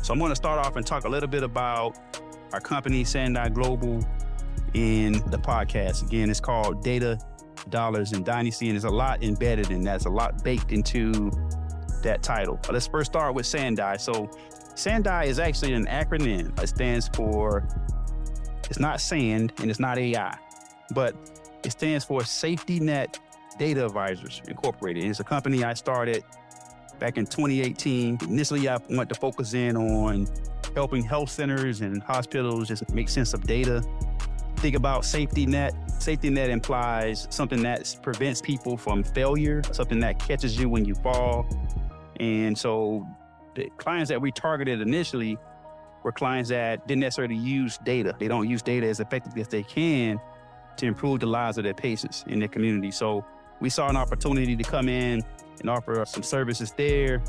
So I'm going to start off and talk a little bit about our company, SaNDAI Global, in the podcast. Again, it's called Data, Dollars, and Dynasty, and there's a lot embedded in that. There's a lot baked into that title. But let's first start with SaNDAI. So SaNDAI is actually an acronym. It stands for, it's not SAND and it's not AI, but it stands for Safety Net Data Advisors Incorporated. It's a company I started back in 2018. Initially, I wanted to focus in on helping health centers and hospitals just make sense of data. Think about safety net. Safety net implies something that prevents people from failure, something that catches you when you fall. And so the clients that we targeted initially were clients that didn't necessarily use data. They don't use data as effectively as they can to improve the lives of their patients in their community. So we saw an opportunity to come in and offer some services there.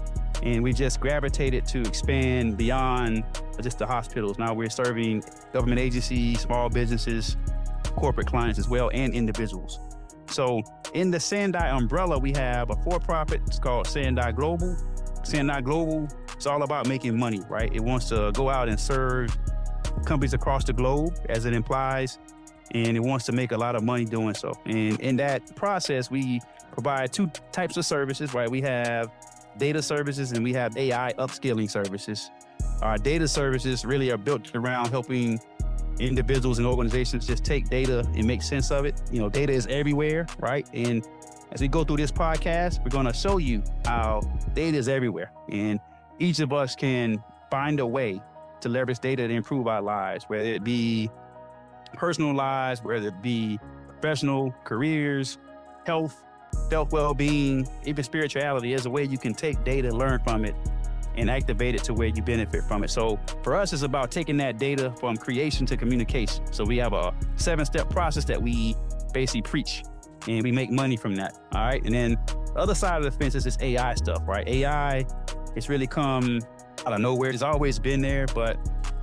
And we just gravitated to expand beyond just the hospitals. Now we're serving government agencies, small businesses, corporate clients as well, and individuals. So in the SaNDAI umbrella, we have a for-profit. It's called SaNDAI Global. SaNDAI Global, it's all about making money, right? It wants to go out and serve companies across the globe, as it implies, and it wants to make a lot of money doing so. And in that process, we provide two types of services, right? We have data services and we have AI upskilling services. Our data services really are built around helping individuals and organizations just take data and make sense of it. You know, data is everywhere, right? And as we go through this podcast, we're going to show you how data is everywhere. And each of us can find a way to leverage data to improve our lives, whether it be personal lives, whether it be professional, careers, health well-being, even spirituality. Is a way you can take data, learn from it, and activate it to where you benefit from it. So for us, it's about taking that data from creation to communication. So we have a 7-step process that we basically preach, and we make money from that. All right. And then the other side of the fence is this AI stuff, right? AI, it's really come out of nowhere. It's always been there, but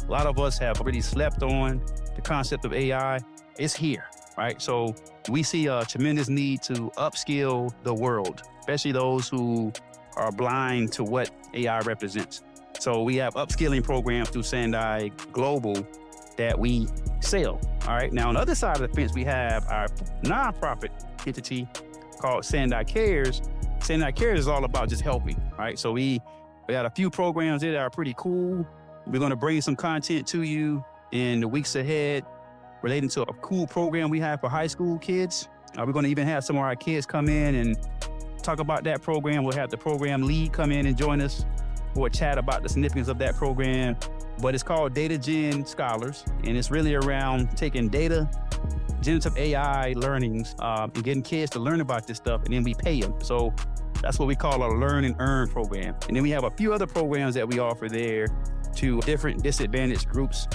a lot of us have already slept on the concept of AI. It's here, right? So we see a tremendous need to upskill the world, especially those who are blind to what AI represents. So we have upskilling programs through SaNDAI Global that we sell. All right. Now, on the other side of the fence, we have our nonprofit entity called SaNDAI Cares. SaNDAI Cares is all about just helping. Right. So we got a few programs there that are pretty cool. We're going to bring some content to you in the weeks ahead relating to a cool program we have for high school kids. We're going to even have some of our kids come in and talk about that program. We'll have the program lead come in and join us for a chat about the significance of that program. But it's called DataGen Scholars, and it's really around taking data, generative AI learnings, and getting kids to learn about this stuff, and then we pay them. So that's what we call a learn and earn program. And then we have a few other programs that we offer there to different disadvantaged groups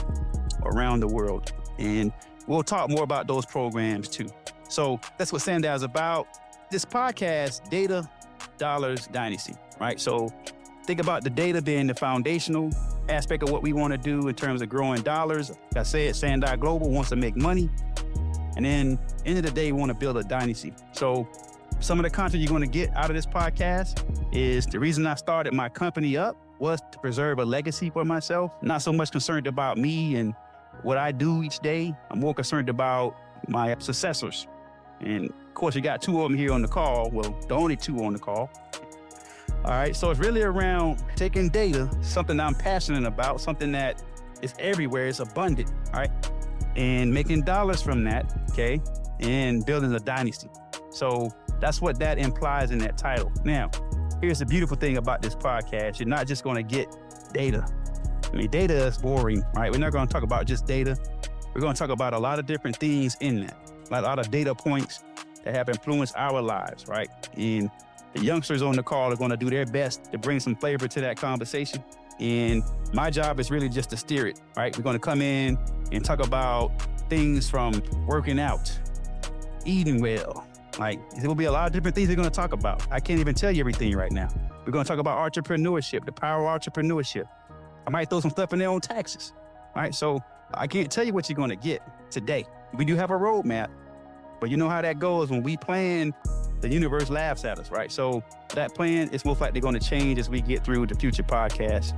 around the world. And we'll talk more about those programs too. So that's what SaNDAI is about. This podcast, Data, Dollars, Dynasty, right? So think about the data being the foundational aspect of what we want to do in terms of growing dollars. Like I said, SaNDAI Global wants to make money. And then end of the day, we want to build a dynasty. So some of the content you're going to get out of this podcast is the reason I started my company up was to preserve a legacy for myself. Not so much concerned about me and what I do each day. I'm more concerned about my successors. And of course, you got two of them here on the call. Well, the only two on the call. All right. So it's really around taking data, something I'm passionate about, something that is everywhere, it's abundant, all right? And making dollars from that, okay? And building a dynasty. So that's what that implies in that title. Now, here's the beautiful thing about this podcast. You're not just going to get data. I mean, data is boring, right? We're not going to talk about just data. We're going to talk about a lot of different things in that, a lot of data points that have influenced our lives, right? And the youngsters on the call are going to do their best to bring some flavor to that conversation. And my job is really just to steer it, right? We're going to come in and talk about things from working out, eating well. Like, there will be a lot of different things we're going to talk about. I can't even tell you everything right now. We're going to talk about entrepreneurship, the power of entrepreneurship. I might throw some stuff in there on taxes, right? So I can't tell you what you're going to get today. We do have a roadmap, but you know how that goes. When we plan, the universe laughs at us, right? So that plan is most likely going to change as we get through the future podcasts.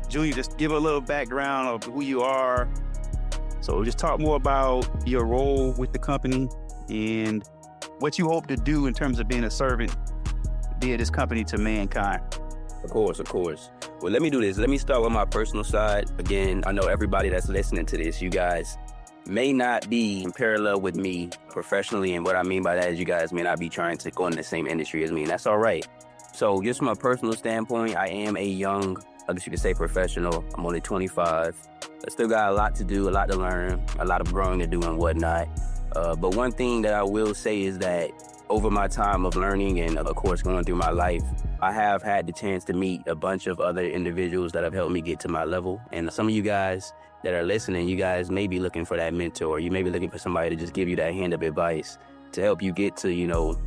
Junior, just give a little background of who you are. So just talk more about your role with the company and what you hope to do in terms of being a servant via this company to mankind. Of course. Well, let me do this. Let me start with my personal side. Again, I know everybody that's listening to this, you guys may not be in parallel with me professionally. And what I mean by that is you guys may not be trying to go in the same industry as me. And that's all right. So just from a personal standpoint, I am a young, I guess you could say professional. I'm only 25. I still got a lot to do, a lot to learn, a lot of growing to do and whatnot. But one thing that I will say is that over my time of learning and, of course, going through my life, I have had the chance to meet a bunch of other individuals that have helped me get to my level. And some of you guys that are listening, you guys may be looking for that mentor. You may be looking for somebody to just give you that hand of advice to help you get to,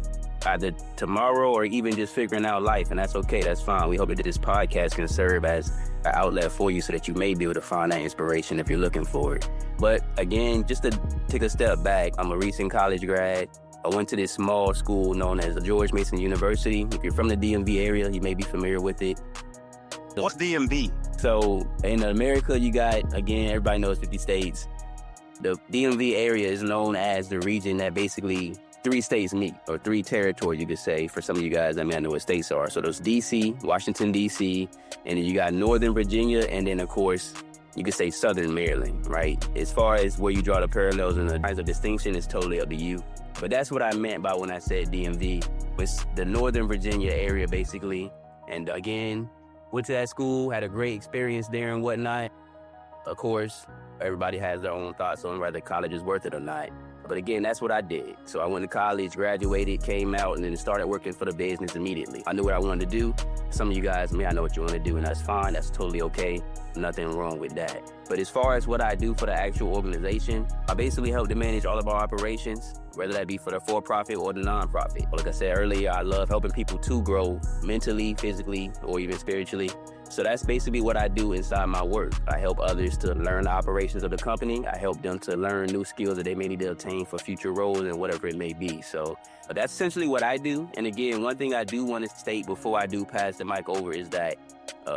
either tomorrow or even just figuring out life. And that's okay. That's fine. We hope that this podcast can serve as an outlet for you so that you may be able to find that inspiration if you're looking for it. But again, just to take a step back, I'm a recent college grad. I went to this small school known as George Mason University. If you're from the DMV area, you may be familiar with it. What's DMV? So in America, you got, again, everybody knows 50 states. The DMV area is known as the region that basically 3 states meet, or 3 territories, you could say. For some of you guys, I know what states are. So there's DC, Washington, DC, and then you got Northern Virginia, and then, of course, you could say Southern Maryland, right? As far as where you draw the parallels and the lines of distinction, it's totally up to you. But that's what I meant by when I said DMV. It's the Northern Virginia area, basically. And again, went to that school, had a great experience there and whatnot. Of course, everybody has their own thoughts on whether college is worth it or not. But again, that's what I did. So I went to college, graduated, came out, and then started working for the business immediately. I knew what I wanted to do. Some of you guys may not know what you want to do, and that's fine. That's totally okay. Nothing wrong with that. But as far as what I do for the actual organization, I basically help to manage all of our operations, whether that be for the for-profit or the non-profit. Like I said earlier, I love helping people to grow mentally, physically, or even spiritually. So that's basically what I do inside my work. I help others to learn the operations of the company. I help them to learn new skills that they may need to obtain for future roles and whatever it may be. So that's essentially what I do. And again, one thing I do want to state before I do pass the mic over is that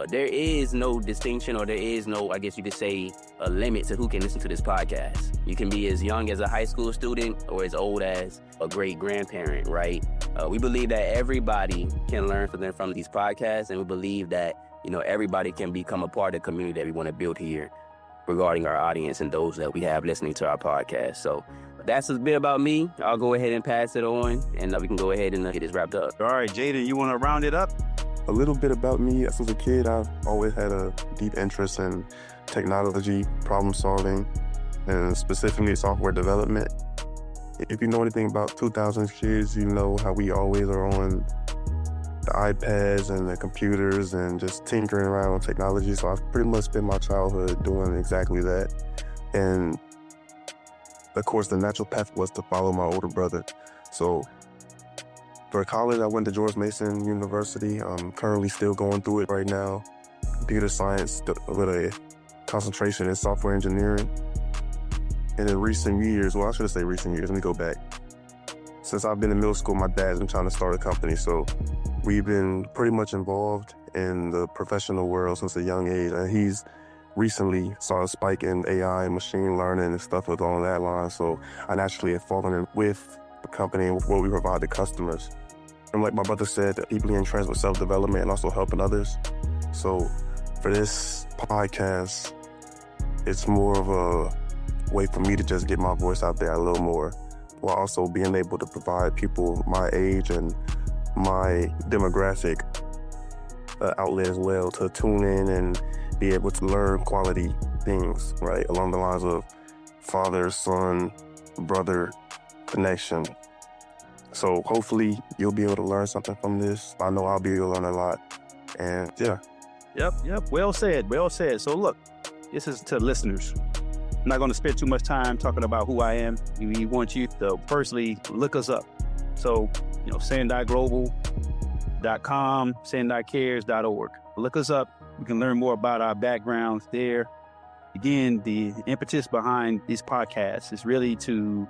there is no distinction, or there is no, I guess you could say, a limit to who can listen to this podcast. You can be as young as a high school student or as old as a great grandparent, right? We believe that everybody can learn from these podcasts, and we believe that everybody can become a part of the community that we want to build here regarding our audience and those that we have listening to our podcast. So that's a bit about me. I'll go ahead and pass it on, and we can go ahead and get this wrapped up. All right, Jaden, you want to round it up? A little bit about me. Since a kid, I've always had a deep interest in technology, problem solving, and specifically software development. If you know anything about 2000s kids, you know how we always are on the iPads and the computers and just tinkering around with technology. So I've pretty much spent my childhood doing exactly that. And of course, the natural path was to follow my older brother. So for college, I went to George Mason University. I'm currently still going through it right now. Computer science with a concentration in software engineering. And in recent years, well, I should say recent years, let me go back. Since I've been in middle school, my dad's been trying to start a company. So we've been pretty much involved in the professional world since a young age. And he's recently saw a spike in AI and machine learning and stuff along that line. So I naturally have fallen in with the company and what we provide to customers. And like my brother said, deeply entrenched with self-development and also helping others. So for this podcast, it's more of a way for me to just get my voice out there a little more, while also being able to provide people my age and my demographic outlet as well to tune in and be able to learn quality things, right? Along the lines of father, son, brother connection. So hopefully you'll be able to learn something from this. I know I'll be able to learn a lot. And yeah. Yep. Well said. So look, this is to listeners. I'm not going to spend too much time talking about who I am. We want you to personally look us up. So, SaNDAIGlobal.com, SaNDAICares.org. Look us up. You can learn more about our backgrounds there. Again, the impetus behind this podcast is really to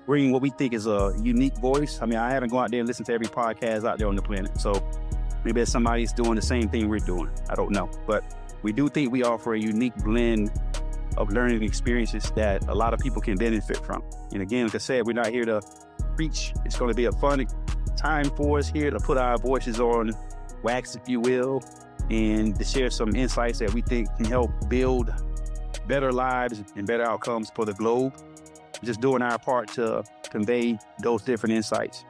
bring what we think is a unique voice. I haven't gone out there and listened to every podcast out there on the planet. So maybe there's somebody's doing the same thing we're doing. I don't know. But we do think we offer a unique blend of learning experiences that a lot of people can benefit from. And again, like I said, we're not here to preach. It's going to be a fun time for us here to put our voices on wax, if you will, and to share some insights that we think can help build better lives and better outcomes for the globe. Just doing our part to convey those different insights.